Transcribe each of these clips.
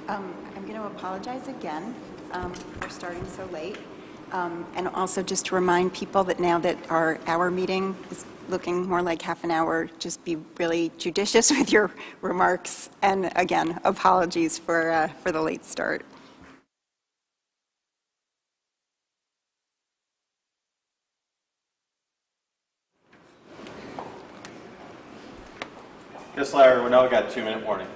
I'm going to apologize again for starting so late. And also just to remind people that now that our meeting is looking more like half an hour, just be really judicious with your remarks. And again, apologies for the late start. Just let everyone know, we got a 2-minute warning.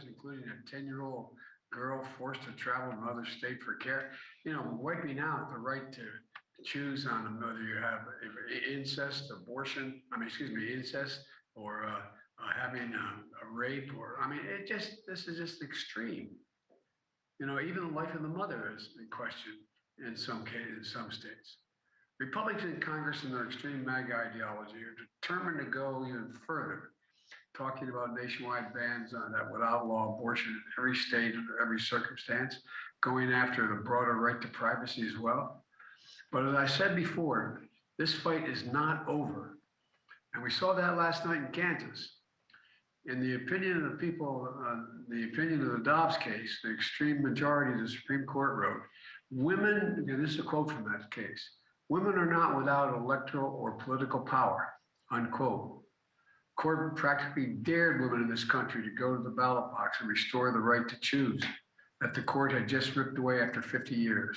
Including a 10-year-old girl forced to travel to another state for care, wiping out the right to choose on whether you have incest, abortion, incest, or having a rape, or, this is just extreme. Even the life of the mother is in question in some cases, in some states. Republicans in Congress and their extreme MAGA ideology are determined to go even further, talking about nationwide bans that would outlaw abortion in every state under every circumstance, going after the broader right to privacy as well. But as I said before, this fight is not over. And we saw that last night in Kansas. In the opinion of the people, the opinion of the Dobbs case, the extreme majority of the Supreme Court wrote, women, and this is a quote from that case, women are not without electoral or political power, unquote. Court practically dared women in this country to go to the ballot box and restore the right to choose that the court had just ripped away after 50 years.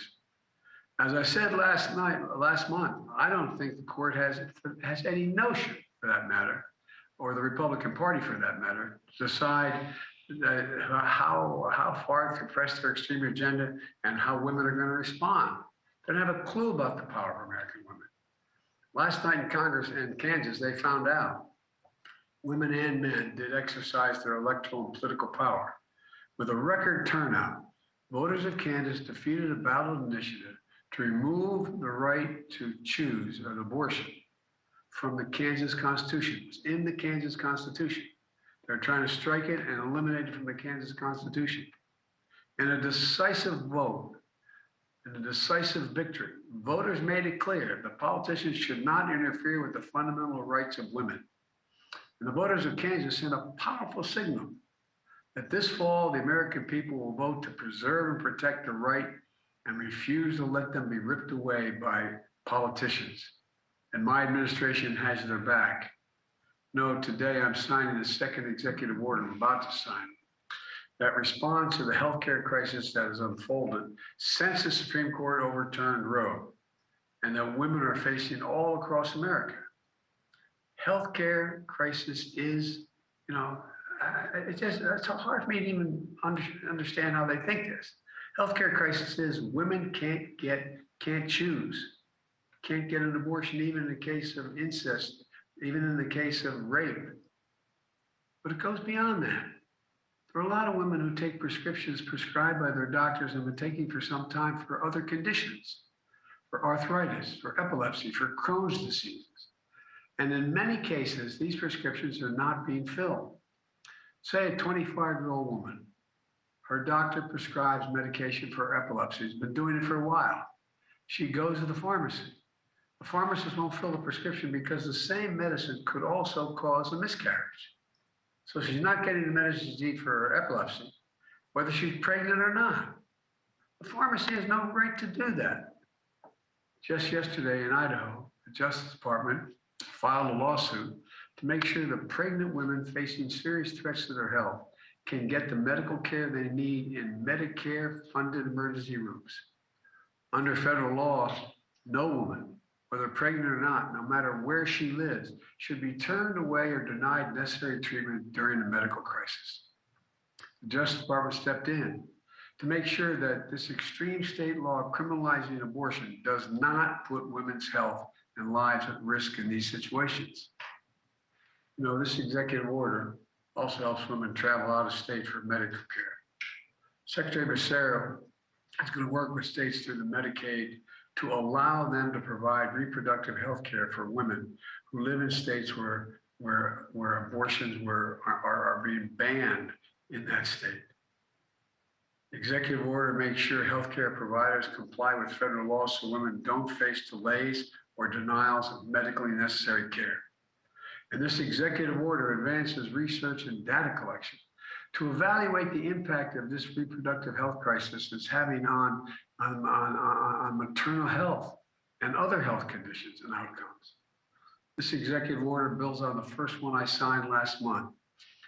As I said last month, I don't think the court has any notion, for that matter, or the Republican Party for that matter, to decide how far to press their extreme agenda and how women are going to respond. They don't have a clue about the power of American women. Last night in Congress and Kansas, they found out women and men did exercise their electoral and political power. With a record turnout, voters of Kansas defeated a ballot initiative to remove the right to choose an abortion from the Kansas Constitution. It's in the Kansas Constitution. They're trying to strike it and eliminate it from the Kansas Constitution. In a decisive vote, in a decisive victory, voters made it clear that politicians should not interfere with the fundamental rights of women. And the voters of Kansas sent a powerful signal that this fall, the American people will vote to preserve and protect the right and refuse to let them be ripped away by politicians. And my administration has their back. No, today I'm signing the second executive order I'm about to sign that responds to the healthcare crisis that has unfolded since the Supreme Court overturned Roe and that women are facing all across America. Healthcare crisis is, it's hard for me to even understand how they think this. Healthcare crisis is women can't choose, can't get an abortion, even in the case of incest, even in the case of rape. But it goes beyond that. There are a lot of women who take prescriptions prescribed by their doctors and have been taking for some time for other conditions. for arthritis, for epilepsy, for Crohn's diseases. And in many cases, these prescriptions are not being filled. Say a 25-year-old woman, her doctor prescribes medication for epilepsy, has been doing it for a while. She goes to the pharmacy. The pharmacist won't fill the prescription because the same medicine could also cause a miscarriage. So she's not getting the medicine she needs for her epilepsy, whether she's pregnant or not. The pharmacy has no right to do that. Just yesterday in Idaho, the Justice Department filed a lawsuit to make sure that pregnant women facing serious threats to their health can get the medical care they need in Medicare-funded emergency rooms. Under federal law, no woman, whether pregnant or not, no matter where she lives, should be turned away or denied necessary treatment during a medical crisis. The Justice Department stepped in to make sure that this extreme state law criminalizing abortion does not put women's health and lives at risk in these situations. You know, this executive order also helps women travel out of state for medical care. Secretary Becerra is going to work with states through the Medicaid to allow them to provide reproductive health care for women who live in states where abortions are being banned in that state. The executive order makes sure healthcare providers comply with federal laws so women don't face delays or denials of medically necessary care. And this executive order advances research and data collection to evaluate the impact of this reproductive health crisis is having on maternal health and other health conditions and outcomes. This executive order builds on the first one I signed last month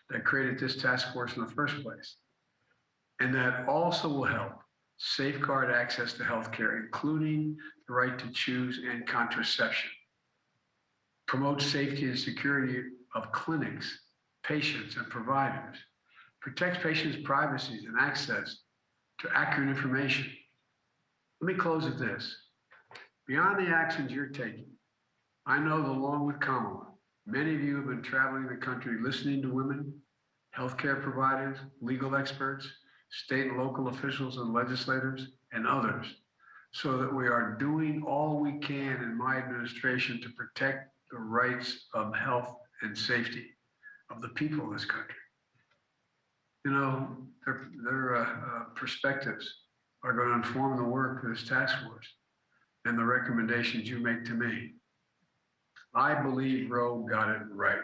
that created this task force in the first place. And that also will help safeguard access to healthcare, including the right to choose and contraception, promote safety and security of clinics, patients, and providers, protects patients' privacy and access to accurate information. Let me close with this. Beyond the actions you're taking, I know that along with Kamala, many of you have been traveling the country listening to women, healthcare providers, legal experts, state and local officials and legislators, and others, so that we are doing all we can in my administration to protect the rights of health and safety of the people of this country. You know, their perspectives are going to inform the work of this task force and the recommendations you make to me. I believe Roe got it right.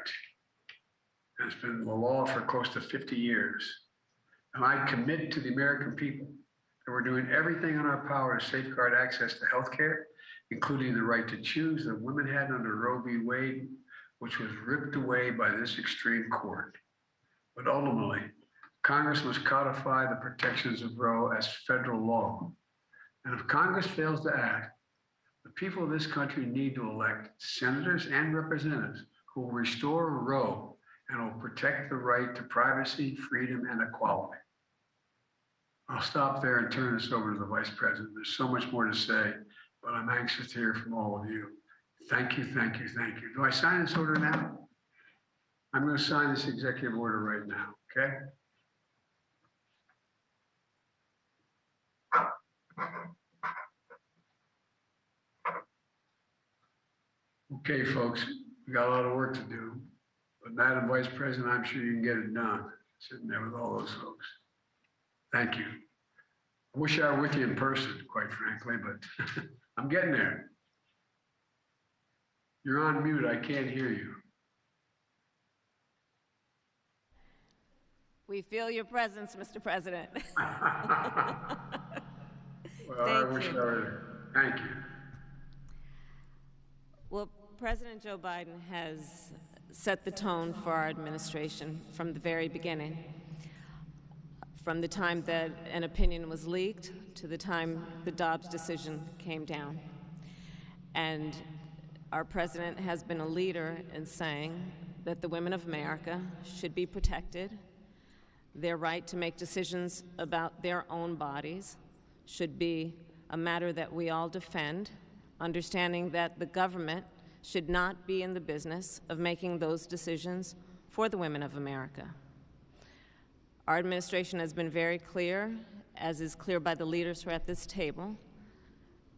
It's been the law for close to 50 years. And I commit to the American people that we're doing everything in our power to safeguard access to health care, including the right to choose that women had under Roe v. Wade, which was ripped away by this extreme court. But ultimately, Congress must codify the protections of Roe as federal law. And if Congress fails to act, the people of this country need to elect senators and representatives who will restore Roe and will protect the right to privacy, freedom, and equality. I'll stop there and turn this over to the Vice President. There's so much more to say, but I'm anxious to hear from all of you. Thank you, thank you, thank you. Do I sign this order now? I'm going to sign this executive order right now, okay? Okay, folks, we got a lot of work to do, but Madam Vice President, I'm sure you can get it done, sitting there with all those folks. Thank you. I wish I were with you in person, quite frankly, but I'm getting there. You're on mute, I can't hear you. We feel your presence, Mr. President. Well, I wish I were. Thank you. Well, President Joe Biden has set the tone for our administration from the very beginning. From the time that an opinion was leaked to the time the Dobbs decision came down. And our president has been a leader in saying that the women of America should be protected. Their right to make decisions about their own bodies should be a matter that we all defend, understanding that the government should not be in the business of making those decisions for the women of America. Our administration has been very clear, as is clear by the leaders who are at this table,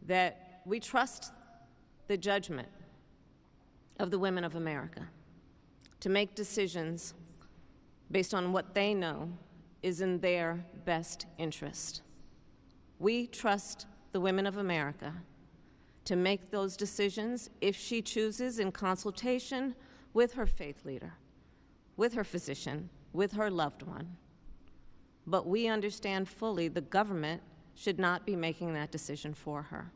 that we trust the judgment of the women of America to make decisions based on what they know is in their best interest. We trust the women of America to make those decisions if she chooses in consultation with her faith leader, with her physician, with her loved one. But we understand fully the government should not be making that decision for her.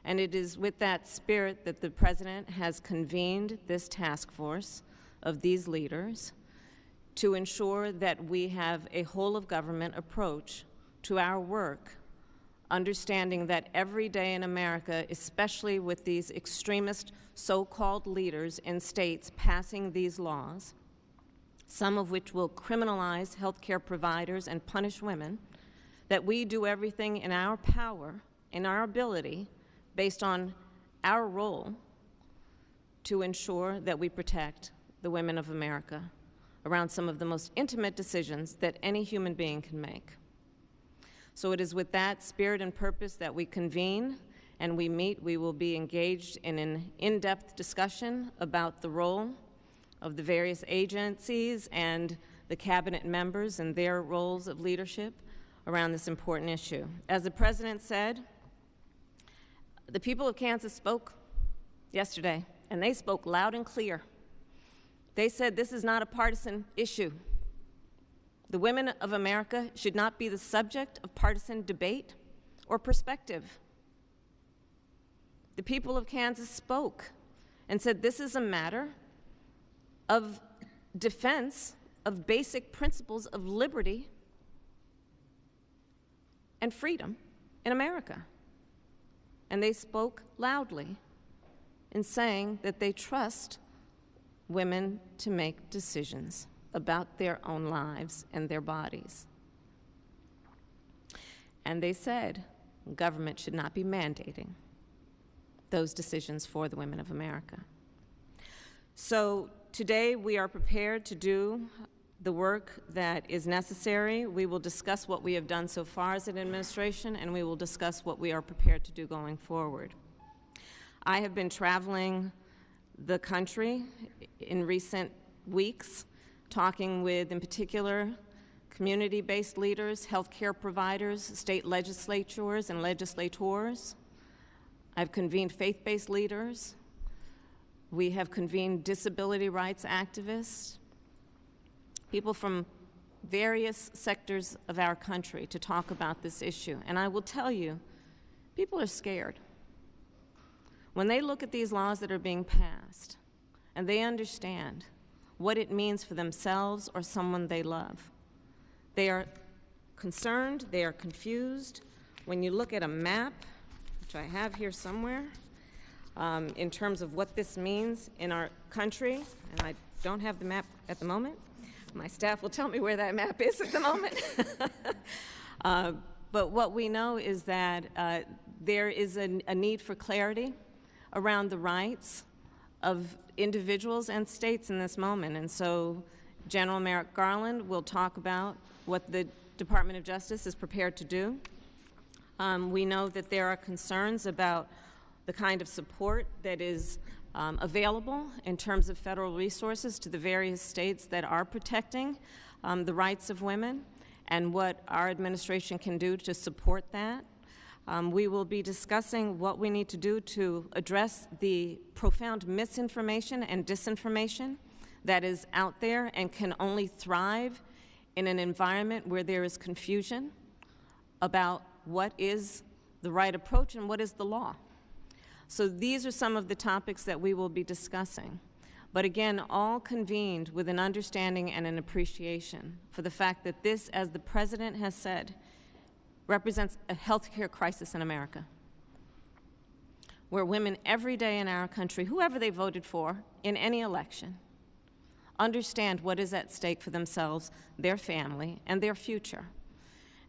And it is with that spirit that the President has convened this task force of these leaders to ensure that we have a whole-of-government approach to our work, understanding that every day in America, especially with these extremist so-called leaders in states passing these laws, some of which will criminalize healthcare providers and punish women, that we do everything in our power, in our ability, based on our role to ensure that we protect the women of America around some of the most intimate decisions that any human being can make. So it is with that spirit and purpose that we convene and we meet. We will be engaged in an in-depth discussion about the role of the various agencies and the cabinet members and their roles of leadership around this important issue. As the President said, the people of Kansas spoke yesterday, and they spoke loud and clear. They said this is not a partisan issue. The women of America should not be the subject of partisan debate or perspective. The people of Kansas spoke and said this is a matter of defense of basic principles of liberty and freedom in America. And they spoke loudly in saying that they trust women to make decisions about their own lives and their bodies. And they said government should not be mandating those decisions for the women of America. So today we are prepared to do the work that is necessary. We will discuss what we have done so far as an administration, and we will discuss what we are prepared to do going forward. I have been traveling the country in recent weeks, talking with, in particular, community-based leaders, healthcare providers, state legislatures and legislators. I've convened faith-based leaders. We have convened disability rights activists, people from various sectors of our country to talk about this issue. And I will tell you, people are scared. When they look at these laws that are being passed, and they understand what it means for themselves or someone they love, they are concerned, they are confused. When you look at a map, which I have here somewhere, in terms of what this means in our country, and I don't have the map at the moment. My staff will tell me where that map is at the moment. But what we know is that there is a need for clarity around the rights of individuals and states in this moment. And so General Merrick Garland will talk about what the Department of Justice is prepared to do. We know that there are concerns about the kind of support that is available in terms of federal resources to the various states that are protecting the rights of women and what our administration can do to support that. We will be discussing what we need to do to address the profound misinformation and disinformation that is out there and can only thrive in an environment where there is confusion about what is the right approach and what is the law. So these are some of the topics that we will be discussing. But again, all convened with an understanding and an appreciation for the fact that this, as the President has said, represents a healthcare crisis in America, where women every day in our country, whoever they voted for in any election, understand what is at stake for themselves, their family, and their future.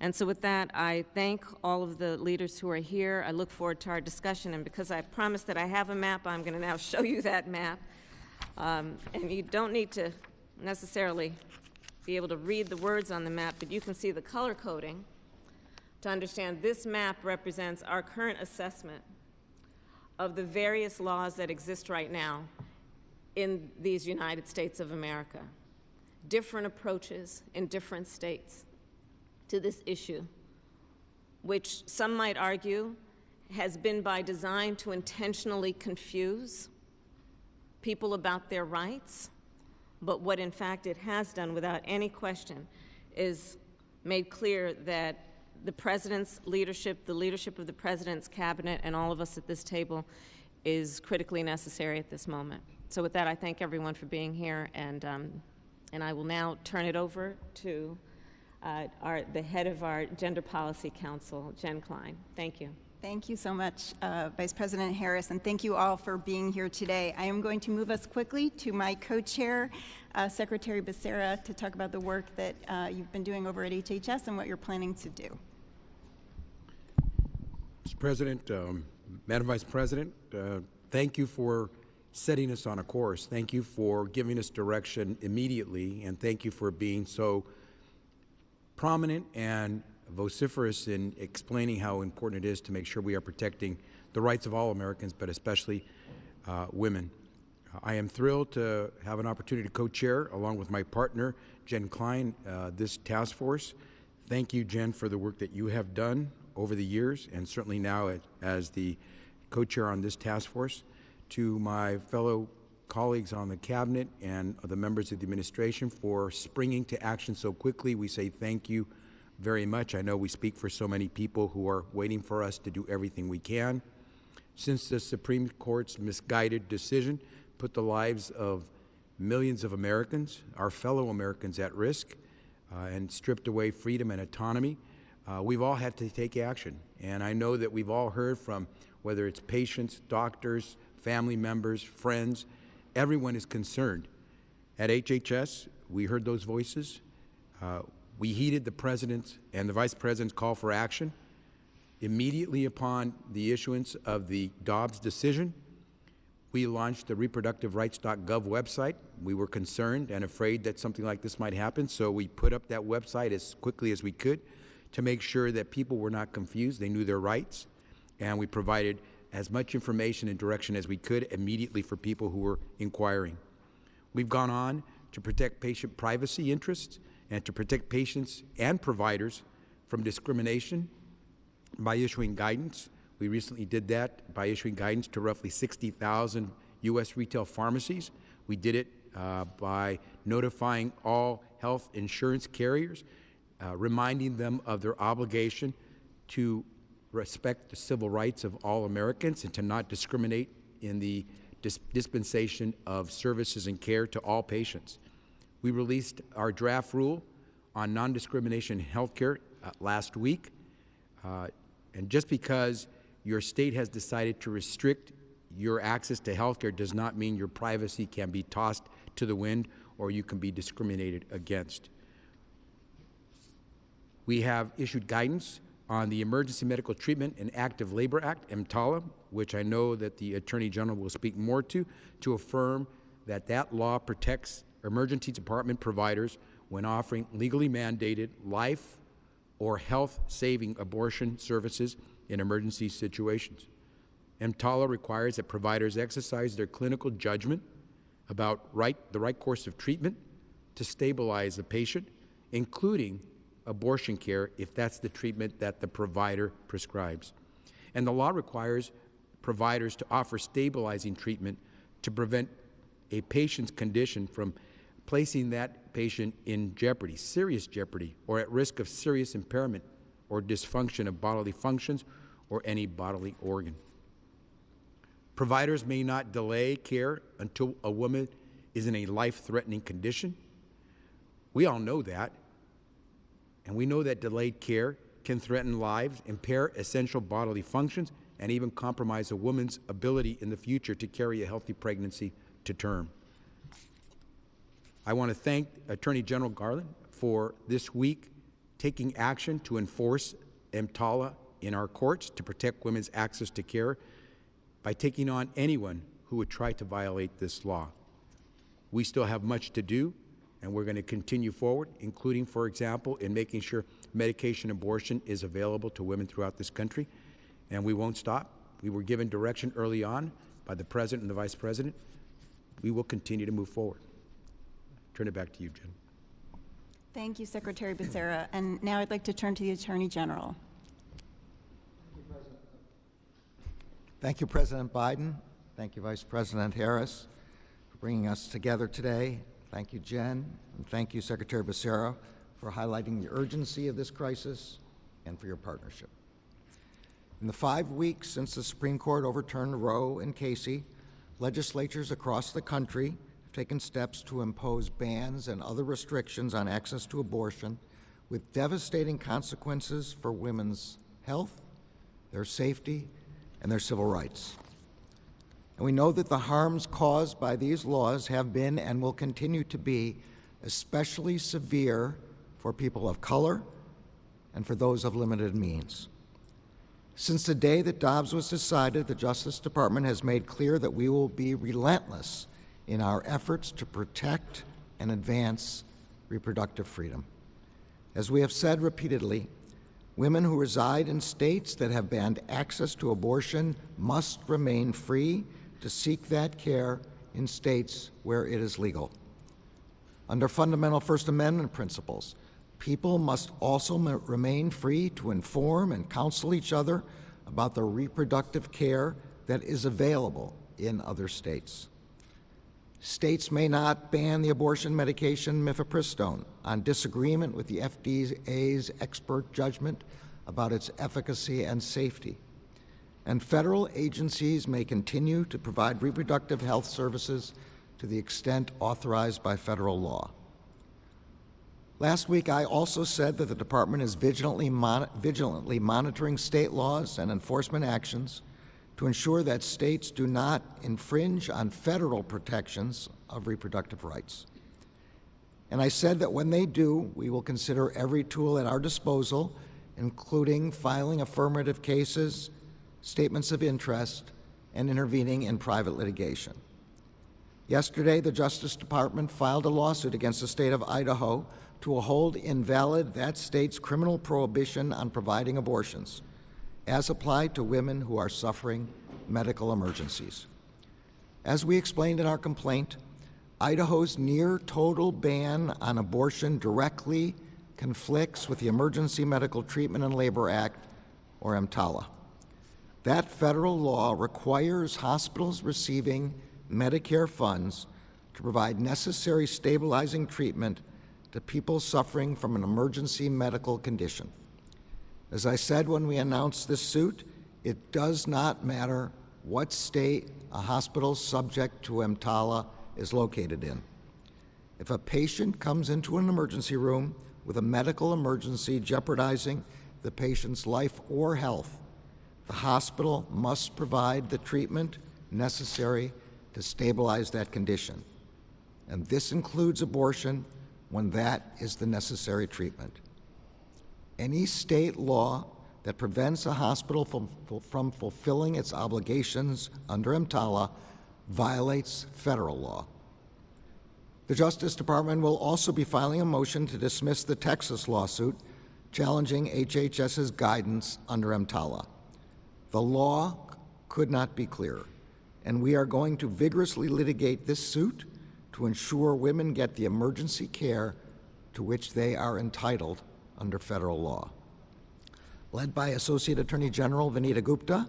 And so with that, I thank all of the leaders who are here. I look forward to our discussion, and because I promised that I have a map, I'm going to now show you that map. And you don't need to necessarily be able to read the words on the map, but you can see the color coding to understand this map represents our current assessment of the various laws that exist right now in these United States of America. Different approaches in different states to this issue, which some might argue has been by design to intentionally confuse people about their rights, but what in fact it has done without any question is made clear that the President's leadership, the leadership of the President's cabinet, and all of us at this table is critically necessary at this moment. So with that, I thank everyone for being here, and I will now turn it over to the head of our Gender Policy Council, Jen Klein. Thank you. Thank you so much, Vice President Harris, and thank you all for being here today. I am going to move us quickly to my co-chair, Secretary Becerra, to talk about the work that you've been doing over at HHS and what you're planning to do. Mr. President, Madam Vice President, thank you for setting us on a course. Thank you for giving us direction immediately, and thank you for being so prominent and vociferous in explaining how important it is to make sure we are protecting the rights of all Americans, but especially women. I am thrilled to have an opportunity to co-chair, along with my partner, Jen Klein, this task force. Thank you, Jen, for the work that you have done over the years, and certainly now as the co-chair on this task force. To my fellow colleagues on the cabinet and the members of the administration for springing to action so quickly, we say thank you very much. I know we speak for so many people who are waiting for us to do everything we can. Since the Supreme Court's misguided decision put the lives of millions of Americans, our fellow Americans, at risk and stripped away freedom and autonomy, we've all had to take action. And I know that we've all heard from, whether it's patients, doctors, family members, friends, everyone is concerned. At HHS, we heard those voices. We heeded the President's and the Vice President's call for action. Immediately upon the issuance of the Dobbs decision, we launched the reproductiverights.gov website. We were concerned and afraid that something like this might happen, so we put up that website as quickly as we could to make sure that people were not confused, they knew their rights, and we provided as much information and direction as we could immediately for people who were inquiring. We've gone on to protect patient privacy interests and to protect patients and providers from discrimination by issuing guidance. We recently did that by issuing guidance to roughly 60,000 U.S. retail pharmacies. We did it by notifying all health insurance carriers, reminding them of their obligation to respect the civil rights of all Americans and to not discriminate in the dispensation of services and care to all patients. We released our draft rule on non-discrimination in healthcare last week. And just because your state has decided to restrict your access to healthcare does not mean your privacy can be tossed to the wind or you can be discriminated against. We have issued guidance on the Emergency Medical Treatment and Active Labor Act, EMTALA, which I know that the Attorney General will speak more to affirm that that law protects emergency department providers when offering legally mandated life or health-saving abortion services in emergency situations. EMTALA requires that providers exercise their clinical judgment about the right course of treatment to stabilize the patient, including abortion care if that's the treatment that the provider prescribes. And the law requires providers to offer stabilizing treatment to prevent a patient's condition from placing that patient in jeopardy, serious jeopardy, or at risk of serious impairment or dysfunction of bodily functions or any bodily organ. Providers may not delay care until a woman is in a life-threatening condition. We all know that. And we know that delayed care can threaten lives, impair essential bodily functions, and even compromise a woman's ability in the future to carry a healthy pregnancy to term. I want to thank Attorney General Garland for this week taking action to enforce EMTALA in our courts to protect women's access to care by taking on anyone who would try to violate this law. We still have much to do, and we're going to continue forward, including, for example, in making sure medication abortion is available to women throughout this country. And we won't stop. We were given direction early on by the President and the Vice President. We will continue to move forward. Turn it back to you, Jen. Thank you, Secretary Becerra. And now I'd like to turn to the Attorney General. Thank you, President Biden. Thank you, Vice President Harris, for bringing us together today. Thank you, Jen, and thank you, Secretary Becerra, for highlighting the urgency of this crisis and for your partnership. In the 5 weeks since the Supreme Court overturned Roe and Casey, legislatures across the country have taken steps to impose bans and other restrictions on access to abortion with devastating consequences for women's health, their safety, and their civil rights. And we know that the harms caused by these laws have been and will continue to be especially severe for people of color and for those of limited means. Since the day that Dobbs was decided, the Justice Department has made clear that we will be relentless in our efforts to protect and advance reproductive freedom. As we have said repeatedly, women who reside in states that have banned access to abortion must remain free to seek that care in states where it is legal. Under fundamental First Amendment principles, people must also remain free to inform and counsel each other about the reproductive care that is available in other states. States may not ban the abortion medication mifepristone on disagreement with the FDA's expert judgment about its efficacy and safety. And federal agencies may continue to provide reproductive health services to the extent authorized by federal law. Last week, I also said that the Department is vigilantly monitoring state laws and enforcement actions to ensure that states do not infringe on federal protections of reproductive rights. And I said that when they do, we will consider every tool at our disposal, including filing affirmative cases, statements of interest, and intervening in private litigation. Yesterday, the Justice Department filed a lawsuit against the state of Idaho to hold invalid that state's criminal prohibition on providing abortions, as applied to women who are suffering medical emergencies. As we explained in our complaint, Idaho's near-total ban on abortion directly conflicts with the Emergency Medical Treatment and Labor Act, or EMTALA. That federal law requires hospitals receiving Medicare funds to provide necessary stabilizing treatment to people suffering from an emergency medical condition. As I said when we announced this suit, it does not matter what state a hospital subject to EMTALA is located in. If a patient comes into an emergency room with a medical emergency jeopardizing the patient's life or health, the hospital must provide the treatment necessary to stabilize that condition. And this includes abortion when that is the necessary treatment. Any state law that prevents a hospital from fulfilling its obligations under EMTALA violates federal law. The Justice Department will also be filing a motion to dismiss the Texas lawsuit challenging HHS's guidance under EMTALA. The law could not be clearer, and we are going to vigorously litigate this suit to ensure women get the emergency care to which they are entitled under federal law. Led by Associate Attorney General Vanita Gupta,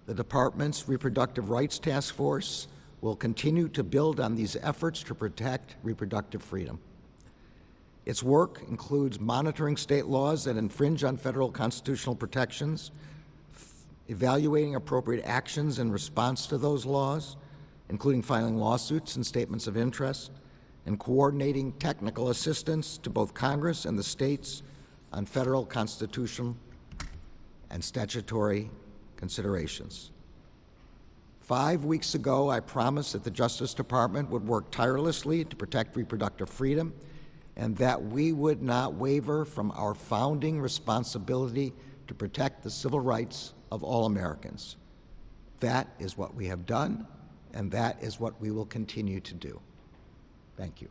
the Department's Reproductive Rights Task Force will continue to build on these efforts to protect reproductive freedom. Its work includes monitoring state laws that infringe on federal constitutional protections, evaluating appropriate actions in response to those laws, including filing lawsuits and statements of interest, and coordinating technical assistance to both Congress and the states on federal constitutional and statutory considerations. 5 weeks ago, I promised that the Justice Department would work tirelessly to protect reproductive freedom and that we would not waver from our founding responsibility to protect the civil rights of all Americans. That is what we have done, and that is what we will continue to do. Thank you.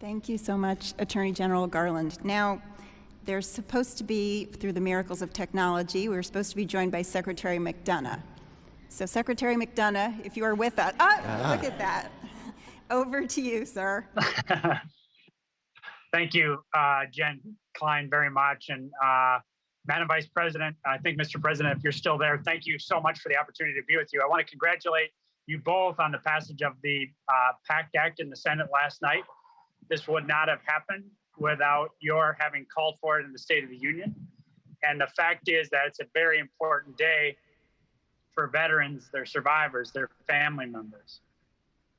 Thank you so much, Attorney General Garland. Now, There's supposed to be, through the miracles of technology, we're supposed to be joined by Secretary McDonough. So Secretary McDonough, if you are with us, look at that. Over to you, sir. Thank you, Jen Klein, very much. And Madam Vice President, I think, Mr. President, if you're still there, thank you so much for the opportunity to be with you. I want to congratulate you both on the passage of the PACT Act in the Senate last night. This would not have happened without your having called for it in the State of the Union. And the fact is that it's a very important day for veterans, their survivors, their family members.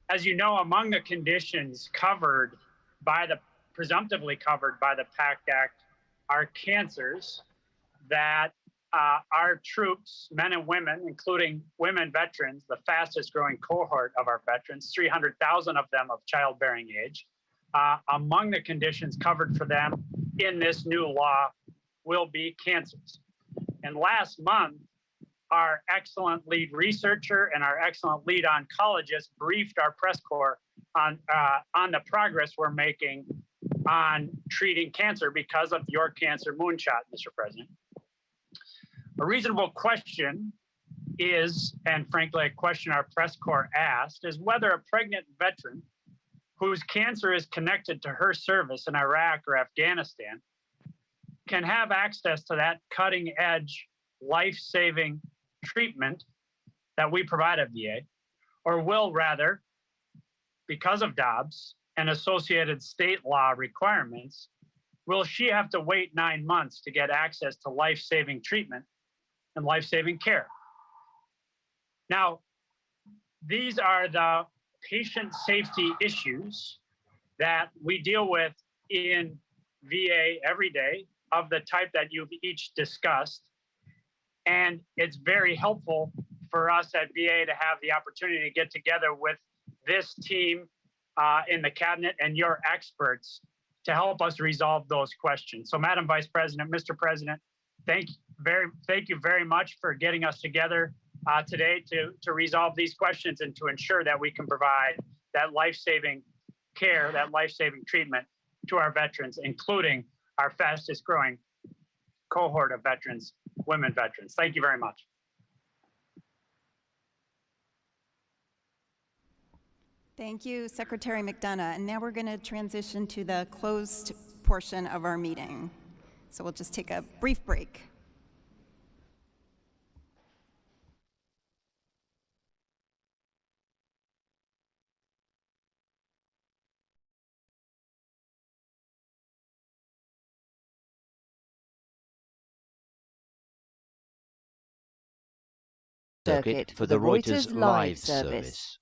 As you know, among the conditions covered by the, presumptively covered by the PACT Act are cancers that our troops, men and women, including women veterans, the fastest growing cohort of our veterans, 300,000 of them of childbearing age, among the conditions covered for them in this new law will be cancers. And last month, our excellent lead researcher and our excellent lead oncologist briefed our press corps on the progress we're making on treating cancer because of your cancer moonshot, Mr. President. A reasonable question is, and frankly, a question our press corps asked, is whether a pregnant veteran whose cancer is connected to her service in Iraq or Afghanistan can have access to that cutting edge, life-saving treatment that we provide at VA, or will rather, because of Dobbs and associated state law requirements, will she have to wait 9 months to get access to life-saving treatment and life-saving care? Now, these are the patient safety issues that we deal with in VA every day of the type that you've each discussed. And it's very helpful for us at VA to have the opportunity to get together with this team in the cabinet and your experts to help us resolve those questions. So Madam Vice President, Mr. President, thank you very much for getting us together today to resolve these questions and to ensure that we can provide that life-saving care, that life-saving treatment to our veterans, including our fastest growing cohort of veterans, women veterans. Thank you very much. Thank you, Secretary McDonough. And now we're going to transition to the closed portion of our meeting. So we'll just take a brief break. Circuit for the Reuters Live service.